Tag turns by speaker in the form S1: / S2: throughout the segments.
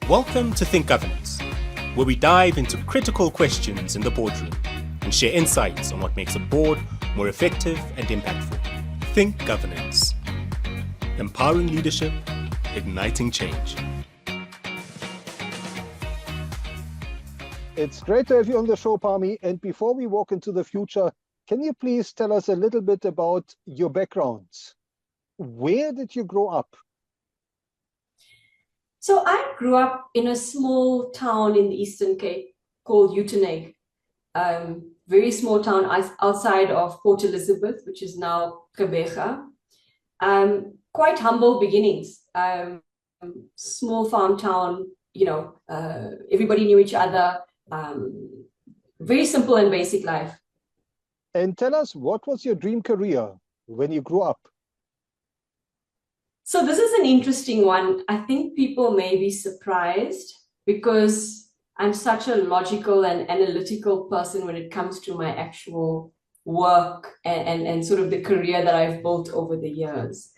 S1: Welcome to Think Governance, where we dive into critical questions in the boardroom and share insights on what makes a board more effective and impactful. Think Governance, empowering leadership, igniting change.
S2: It's great to have you on the show, Parmi. And before we walk into the future, can you please tell us a little bit about your background? Where did you grow up?
S3: So I grew up in a small town in the Eastern Cape called Uitenhage. Very small town outside of Port Elizabeth, which is now Gqeberha. Quite humble beginnings. Small farm town, everybody knew each other. Very simple and basic life.
S2: And tell us, what was your dream career when you grew up?
S3: So this is an interesting one. I think people may be surprised because I'm such a logical and analytical person when it comes to my actual work and sort of the career that I've built over the years.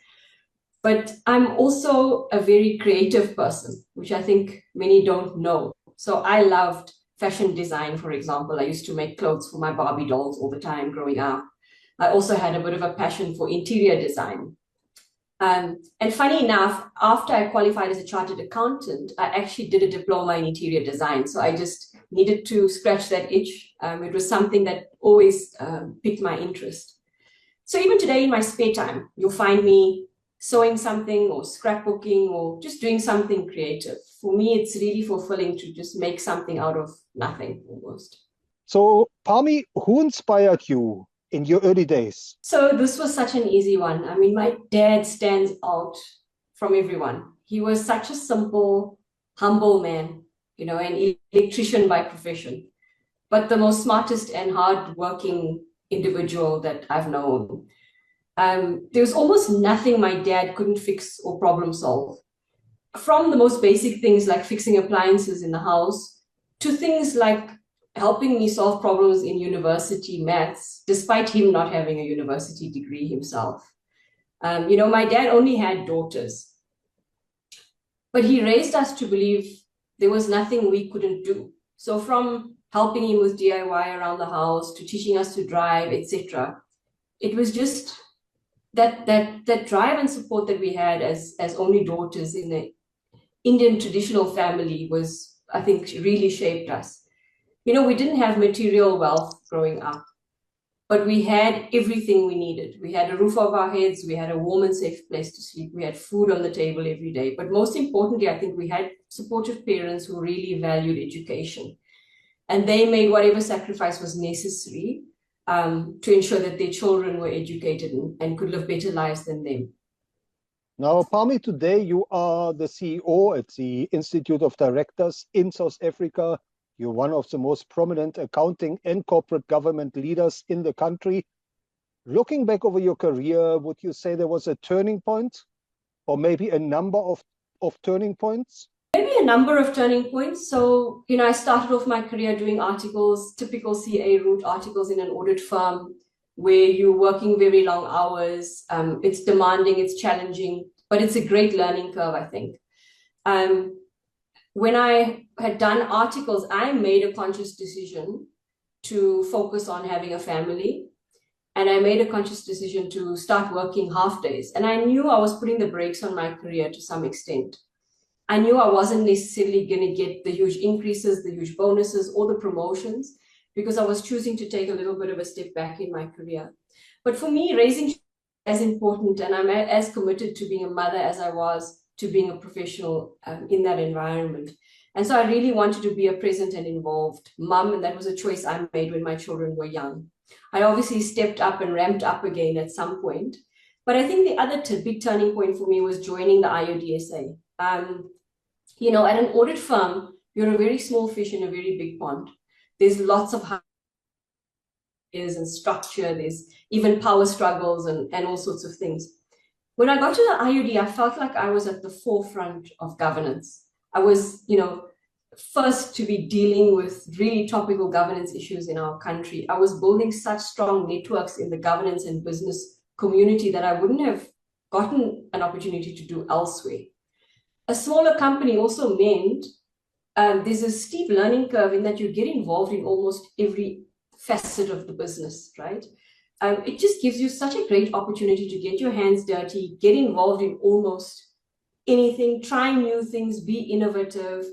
S3: But I'm also a very creative person, which I think many don't know. So I loved fashion design, for example. I used to make clothes for my Barbie dolls all the time growing up. I also had a bit of a passion for interior design. And funny enough, after I qualified as a chartered accountant, I actually did a diploma in interior design. So I just needed to scratch that itch. It was something that always piqued my interest. So even today in my spare time, you'll find me sewing something or scrapbooking or just doing something creative. For me, it's really fulfilling to just make something out of nothing almost.
S2: So, Parmi, who inspired you in your early days?
S3: So this was such an easy one. I mean, my dad stands out from everyone. He was such a simple, humble man, an electrician by profession, but the most smartest and hardworking individual that I've known. There was almost nothing my dad couldn't fix or problem solve. From the most basic things like fixing appliances in the house to things like helping me solve problems in university maths, despite him not having a university degree himself. My dad only had daughters, but he raised us to believe there was nothing we couldn't do. So from helping him with DIY around the house to teaching us to drive, etc., it was just that drive and support that we had as only daughters in an Indian traditional family was, I think, really shaped us. We didn't have material wealth growing up, but we had everything we needed. We had a roof over our heads, we had a warm and safe place to sleep, we had food on the table every day. But most importantly, I think we had supportive parents who really valued education. And they made whatever sacrifice was necessary to ensure that their children were educated and could live better lives than them.
S2: Now, Parmi, today you are the CEO at the Institute of Directors in South Africa. You're one of the most prominent accounting and corporate government leaders in the country. Looking back over your career, would you say there was a turning point or maybe a number of turning points?
S3: Maybe a number of turning points. So, I started off my career doing articles, typical CA route articles in an audit firm where you're working very long hours. It's demanding, it's challenging, but it's a great learning curve, I think. When I had done articles, I made a conscious decision to focus on having a family. And I made a conscious decision to start working half days. And I knew I was putting the brakes on my career to some extent. I knew I wasn't necessarily going to get the huge increases, the huge bonuses, or the promotions, because I was choosing to take a little bit of a step back in my career. But for me, raising is as important, and I'm as committed to being a mother as I was to being a professional in that environment. And so I really wanted to be a present and involved mum, and that was a choice I made when my children were young. I obviously stepped up and ramped up again at some point, but I think the other big turning point for me was joining the IoDSA. At an audit firm, you're a very small fish in a very big pond. There's lots of ideas and structure, there's even power struggles and all sorts of things. When I got to the IoD, I felt like I was at the forefront of governance. I was, first to be dealing with really topical governance issues in our country. I was building such strong networks in the governance and business community that I wouldn't have gotten an opportunity to do elsewhere. a smaller company also meant there's a steep learning curve in that you get involved in almost every facet of the business, right? It just gives you such a great opportunity to get your hands dirty, get involved in almost anything, try new things, be innovative.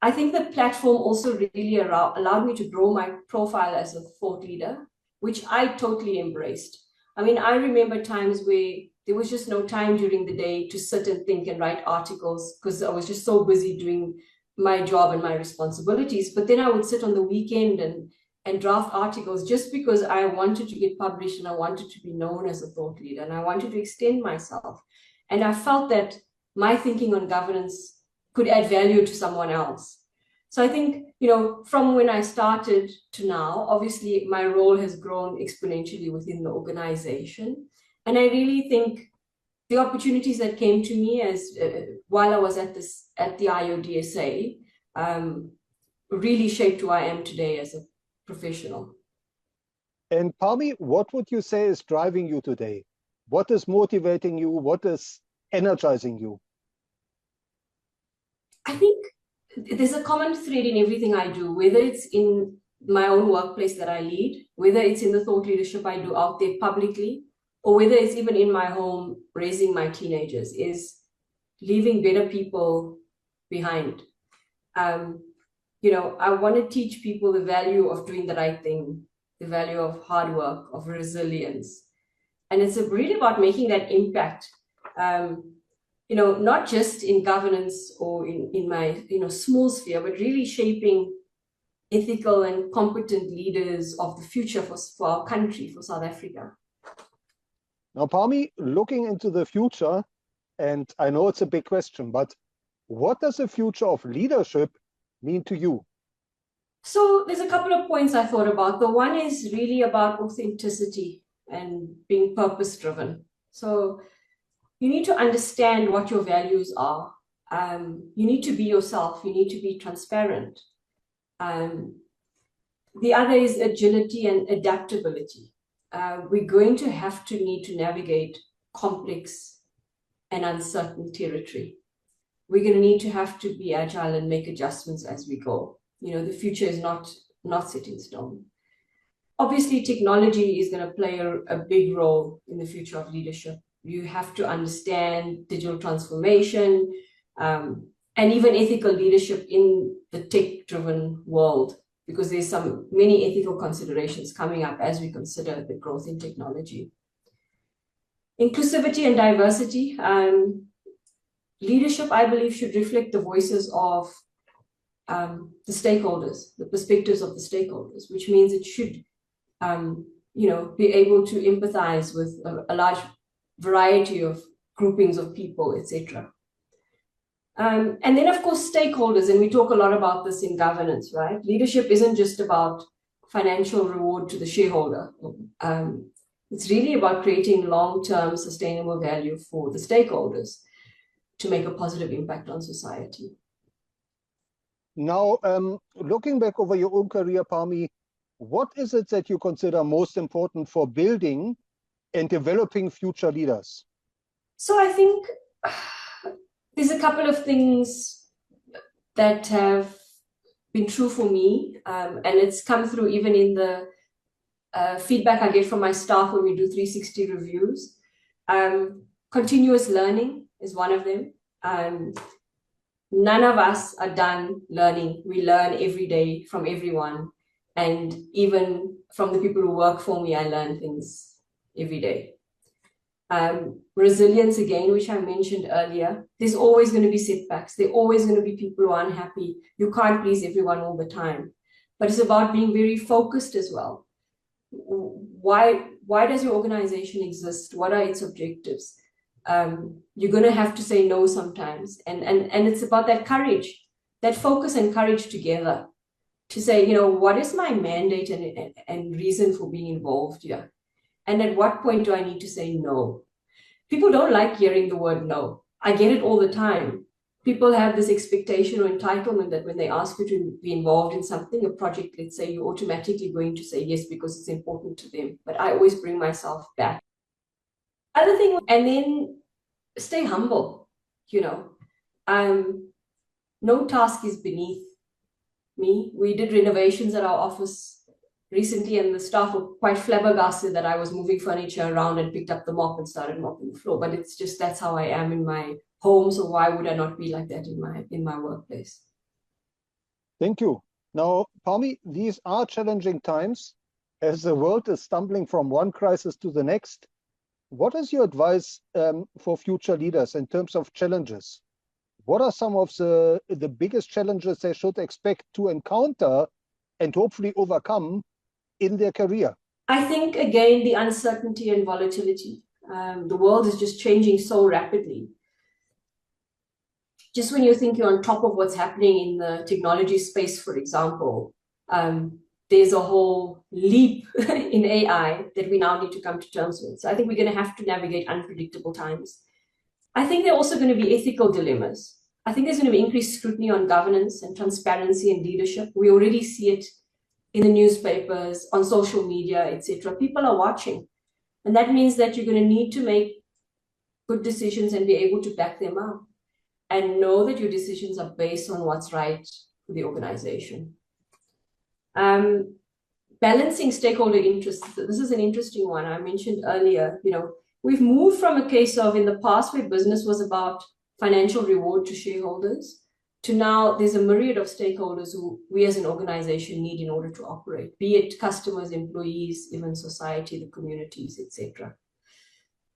S3: I think the platform also really allowed me to grow my profile as a thought leader, which I totally embraced. I mean, I remember times where there was just no time during the day to sit and think and write articles because I was just so busy doing my job and my responsibilities. But then I would sit on the weekend and draft articles just because I wanted to get published and I wanted to be known as a thought leader and I wanted to extend myself. And I felt that my thinking on governance could add value to someone else. So I think, from when I started to now, obviously my role has grown exponentially within the organization. And I really think the opportunities that came to me as while I was at the IoDSA really shaped who I am today as a professional.
S2: And Parmi, what would you say is driving you today? What is motivating you? What is energizing you?
S3: I think there's a common thread in everything I do, whether it's in my own workplace that I lead, whether it's in the thought leadership I do out there publicly, or whether it's even in my home raising my teenagers, is leaving better people behind. I want to teach people the value of doing the right thing, the value of hard work, of resilience. And it's really about making that impact, not just in governance or in my, small sphere, but really shaping ethical and competent leaders of the future for our country, for South Africa.
S2: Now, Parmi, looking into the future, and I know it's a big question, but what does the future of leadership mean to you?
S3: So there's a couple of points I thought about. The one is really about authenticity and being purpose-driven. So you need to understand what your values are. You need to be yourself. You need to be transparent. The other is agility and adaptability. We're going to have to need to navigate complex and uncertain territory. We're going to need to have to be agile and make adjustments as we go. The future is not set in stone. Obviously, technology is going to play a big role in the future of leadership. You have to understand digital transformation and even ethical leadership in the tech-driven world, because there's many ethical considerations coming up as we consider the growth in technology. Inclusivity and diversity. Leadership, I believe, should reflect the voices of the stakeholders, the perspectives of the stakeholders, which means it should, be able to empathize with a large variety of groupings of people, etc. And then, of course, stakeholders, and we talk a lot about this in governance, right? Leadership isn't just about financial reward to the shareholder. It's really about creating long-term sustainable value for the stakeholders to make a positive impact on society.
S2: Now, looking back over your own career, Parmi, what is it that you consider most important for building and developing future leaders?
S3: So I think there's a couple of things that have been true for me, and it's come through even in the feedback I get from my staff when we do 360 reviews. Continuous learning is one of them. None of us are done learning. We learn every day from everyone. And even from the people who work for me, I learn things every day. Resilience, again, which I mentioned earlier. There's always going to be setbacks. There are always going to be people who are unhappy. You can't please everyone all the time. But it's about being very focused as well. Why does your organization exist? What are its objectives? You're going to have to say no sometimes. And it's about that courage, that focus and courage together to say, what is my mandate and reason for being involved here? And at what point do I need to say no? People don't like hearing the word no. I get it all the time. People have this expectation or entitlement that when they ask you to be involved in something, a project, let's say, you're automatically going to say yes because it's important to them. But I always bring myself back. Other thing, and then stay humble, No task is beneath me. We did renovations at our office recently, and the staff were quite flabbergasted that I was moving furniture around and picked up the mop and started mopping the floor. But it's just, that's how I am in my home. So why would I not be like that in my workplace?
S2: Thank you. Now, Parmi, these are challenging times as the world is stumbling from one crisis to the next. What is your advice for future leaders in terms of challenges? What are some of the biggest challenges they should expect to encounter and hopefully overcome in their career?
S3: I think, again, the uncertainty and volatility. The world is just changing so rapidly. Just when you think you're on top of what's happening in the technology space, for example, there's a whole leap in AI that we now need to come to terms with. So I think we're going to have to navigate unpredictable times. I think there are also going to be ethical dilemmas. I think there's going to be increased scrutiny on governance and transparency and leadership. We already see it in the newspapers, on social media, etc. People are watching. And that means that you're going to need to make good decisions and be able to back them up and know that your decisions are based on what's right for the organization. Balancing stakeholder interests. This is an interesting one. I mentioned earlier, we've moved from a case of, in the past, where business was about financial reward to shareholders, to now there's a myriad of stakeholders who we as an organization need in order to operate, be it customers, employees, even society, the communities, etc.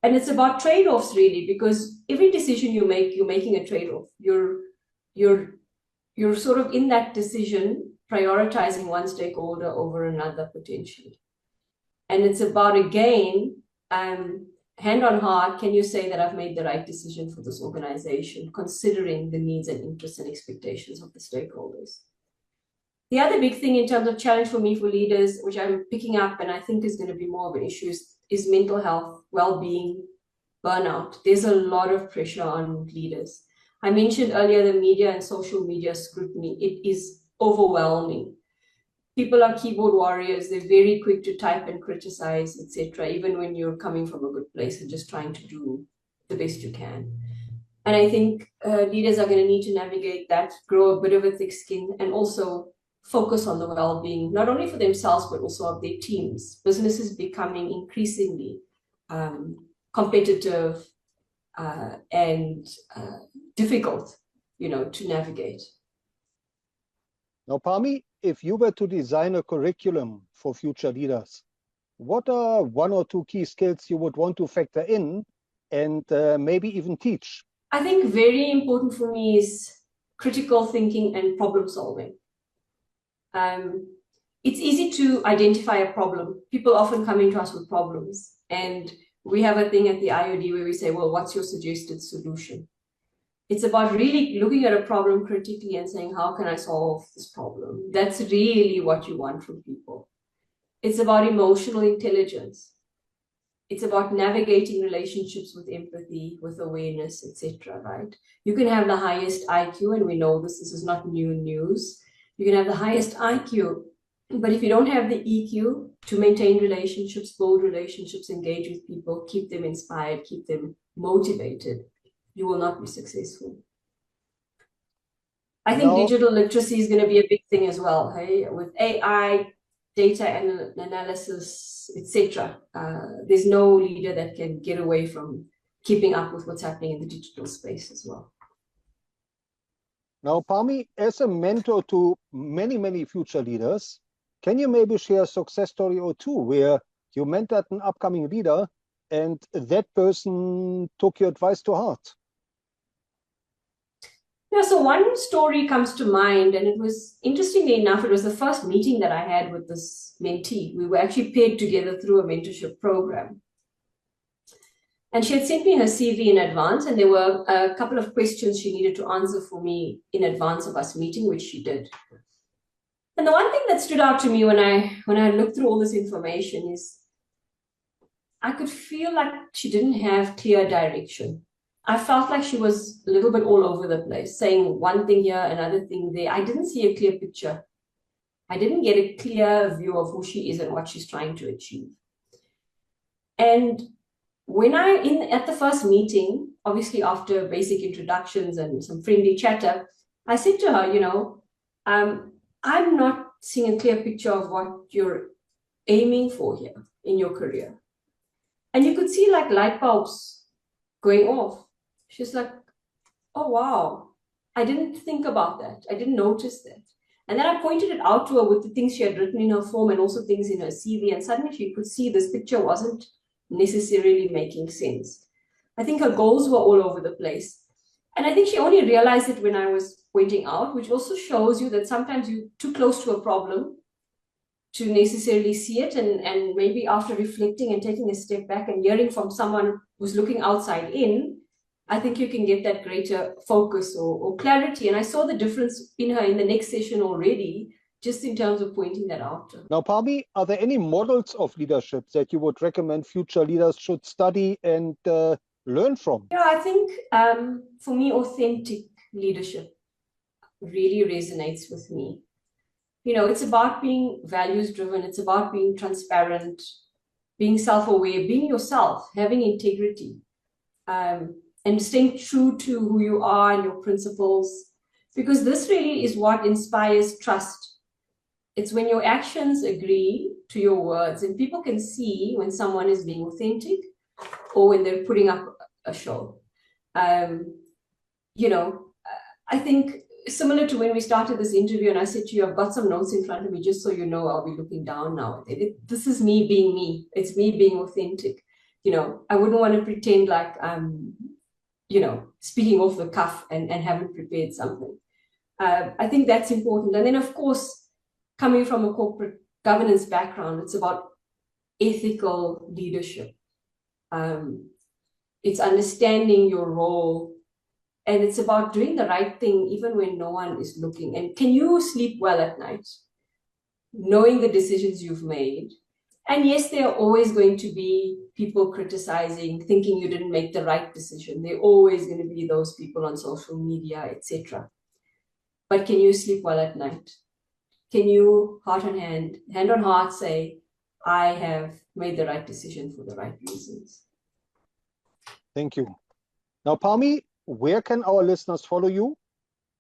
S3: And it's about trade-offs, really, because every decision you make, you're making a trade-off. You're sort of in that decision prioritizing one stakeholder over another potentially. And it's about, again, hand on heart, can you say that I've made the right decision for this organization, considering the needs and interests and expectations of the stakeholders? The other big thing in terms of challenge for me, for leaders, which I'm picking up and I think is going to be more of an issue, is mental health, well-being, burnout. There's a lot of pressure on leaders. I mentioned earlier the media and social media scrutiny. It is overwhelming. People are keyboard warriors. They're very quick to type and criticize, etc., even when you're coming from a good place and just trying to do the best you can. And I think leaders are going to need to navigate that, grow a bit of a thick skin, and also focus on the well-being, not only for themselves, but also of their teams. Business is becoming increasingly competitive and difficult, to navigate.
S2: Now, Parmi, if you were to design a curriculum for future leaders, what are one or two key skills you would want to factor in and maybe even teach?
S3: I think very important for me is critical thinking and problem solving. It's easy to identify a problem. People often come into us with problems, and we have a thing at the IoD where we say, well, what's your suggested solution? It's about really looking at a problem critically and saying, how can I solve this problem? That's really what you want from people. It's about emotional intelligence. It's about navigating relationships with empathy, with awareness, etc., right? You can have the highest IQ, and we know this is not new news. You can have the highest IQ, but if you don't have the EQ to maintain relationships, build relationships, engage with people, keep them inspired, keep them motivated, you will not be successful. I think digital literacy is going to be a big thing as well, hey? With AI, data analysis, etc. There's no leader that can get away from keeping up with what's happening in the digital space as well.
S2: Now, Parmi, as a mentor to many, many future leaders, can you maybe share a success story or two where you mentored an upcoming leader and that person took your advice to heart?
S3: Yeah, so one story comes to mind, and it was, interestingly enough, it was the first meeting that I had with this mentee. We were actually paired together through a mentorship program. And she had sent me her CV in advance, and there were a couple of questions she needed to answer for me in advance of us meeting, which she did. And the one thing that stood out to me when I looked through all this information is I could feel like she didn't have clear direction. I felt like she was a little bit all over the place, saying one thing here, another thing there. I didn't see a clear picture. I didn't get a clear view of who she is and what she's trying to achieve. And when at the first meeting, obviously after basic introductions and some friendly chatter, I said to her, I'm not seeing a clear picture of what you're aiming for here in your career. And you could see like light bulbs going off. She's like, oh, wow, I didn't think about that. I didn't notice that. And then I pointed it out to her with the things she had written in her form and also things in her CV. And suddenly she could see this picture wasn't necessarily making sense. I think her goals were all over the place. And I think she only realized it when I was pointing out, which also shows you that sometimes you're too close to a problem to necessarily see it. And maybe after reflecting and taking a step back and hearing from someone who's looking outside in, I think you can get that greater focus or clarity. And I saw the difference in her in the next session already, just in terms of pointing that out.
S2: Now, Parmi, are there any models of leadership that you would recommend future leaders should study and learn from?
S3: Yeah, I think for me, authentic leadership really resonates with me. It's about being values driven. It's about being transparent, being self-aware, being yourself, having integrity, and staying true to who you are and your principles, because this really is what inspires trust. It's when your actions agree to your words, and people can see when someone is being authentic or when they're putting up a show. I think similar to when we started this interview and I said to you, I've got some notes in front of me, just so you know, I'll be looking down now. This is me being me. It's me being authentic. I wouldn't want to pretend like I'm, speaking off the cuff and haven't prepared something. I think that's important. And then, of course, coming from a corporate governance background, it's about ethical leadership. It's understanding your role, and it's about doing the right thing even when no one is looking. And can you sleep well at night, knowing the decisions you've made? And yes, there are always going to be people criticizing, thinking you didn't make the right decision. There are always going to be those people on social media, etc. But can you sleep well at night? Can you, heart on hand on heart, say, I have made the right decision for the right reasons?
S2: Thank you. Now, Parmi, where can our listeners follow you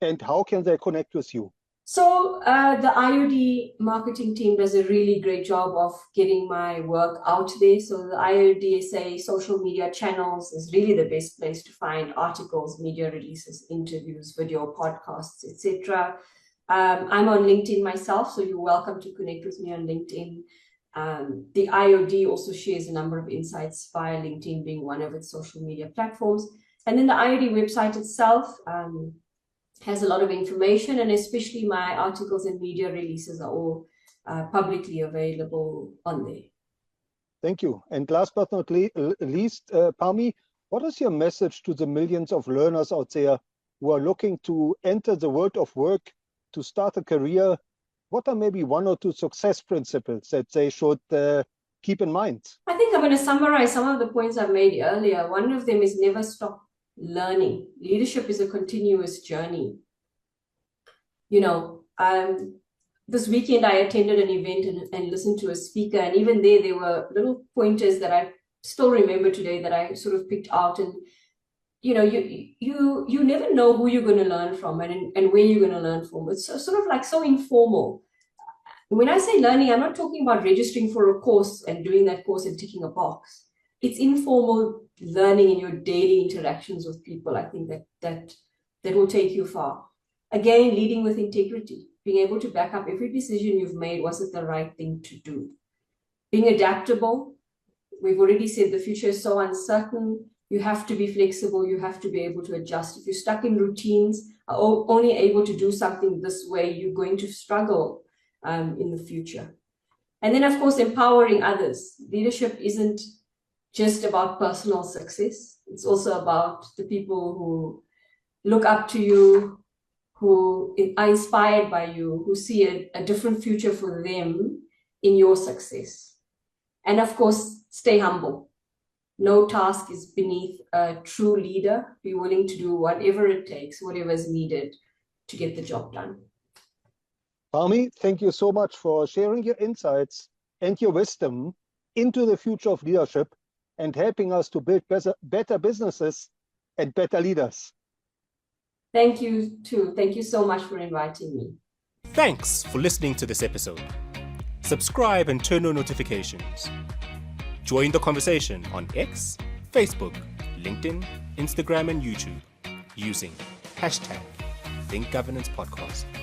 S2: and how can they connect with you?
S3: So the IoD marketing team does a really great job of getting my work out there. So the IoDSA social media channels is really the best place to find articles, media releases, interviews, video podcasts, etc. I'm on LinkedIn myself, so you're welcome to connect with me on LinkedIn. The IoD also shares a number of insights via LinkedIn being one of its social media platforms. And then the IoD website itself has a lot of information, and especially my articles and media releases are all publicly available on there.
S2: Thank you. And last but not least, Parmi, what is your message to the millions of learners out there who are looking to enter the world of work, to start a career? What are maybe one or two success principles that they should keep in mind?
S3: I think I'm going to summarize some of the points I've made earlier. One of them is never stop learning. Leadership is a continuous journey. This weekend I attended an event and listened to a speaker, and even there were little pointers that I still remember today that I sort of picked out. And you never know who you're going to learn from and where you're going to learn from. It's sort of like so informal. When I say learning, I'm not talking about registering for a course and doing that course and ticking a box. It's informal learning in your daily interactions with people. I think that will take you far. Again, leading with integrity, being able to back up every decision you've made. Was it the right thing to do? Being adaptable. We've already said the future is so uncertain. You have to be flexible. You have to be able to adjust. If you're stuck in routines, are only able to do something this way, you're going to struggle in the future. And then, of course, empowering others. Leadership isn't just about personal success. It's also about the people who look up to you, who are inspired by you, who see a different future for them in your success. And of course, stay humble. No task is beneath a true leader. Be willing to do whatever it takes, whatever is needed to get the job done.
S2: Parmi, thank you so much for sharing your insights and your wisdom into the future of leadership and helping us to build better businesses and better leaders.
S3: Thank you too. Thank you so much for inviting me.
S1: Thanks for listening to this episode. Subscribe and turn on notifications. Join the conversation on X, Facebook, LinkedIn, Instagram, and YouTube using #ThinkGovernancePodcast.